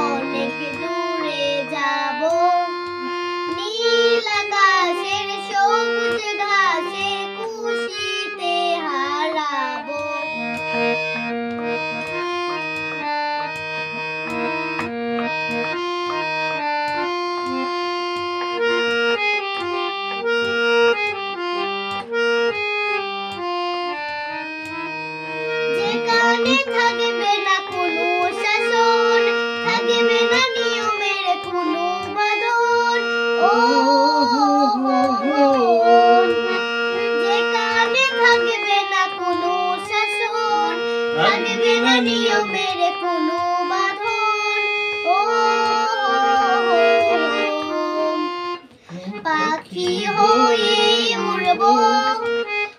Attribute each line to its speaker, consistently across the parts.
Speaker 1: অনেক দূরে যাব, নীল আকাশের সবুজ ঘাসে খুশিতে হারাবো। যেখানে থাকবে না কোনো শাসন, থাকবে না নিয়মের কোনো বাঁধন, ও যেখানে থাকবে না কোনো শাসন, থাকবে না নিয়মের কোনো বাঁধন, ও পাখি হয়ে উড়বো,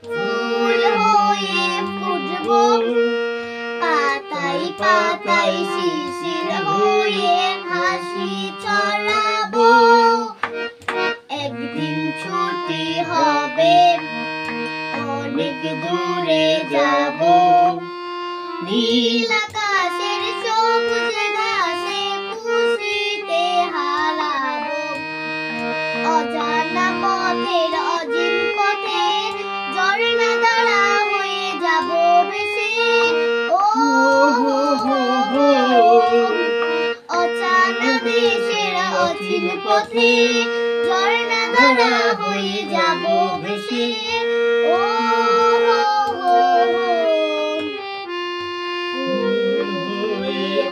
Speaker 1: ফুল হয়ে ফুটবো, পাতায় পাতায় শিশির হয়ে হাসি ছড়াবো। একদিন ছুটি হবে, অনেক দূরে যাব, নীল আকাশের সবুজ ঘাসে খুশিতে হারাবো। অজানা পথের অজিন পথে ঝর্ণা ধারা হয়ে যাব ভেসে, ও অজানা দেশের অচিন পথে ঝর্ণা ধারা হয়ে যাব ভেসে, ও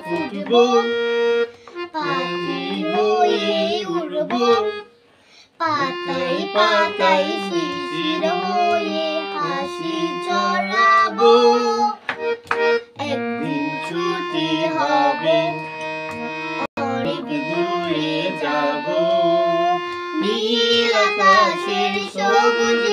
Speaker 1: ফুটবো, পাখি হয়ে উড়বো, পাতায় পাতায় শিশির হয়ে হাসি ছড়াবো। একদিন ছুটি হবে, অনেক দূরে যাব, নীল আকাশের সবুজ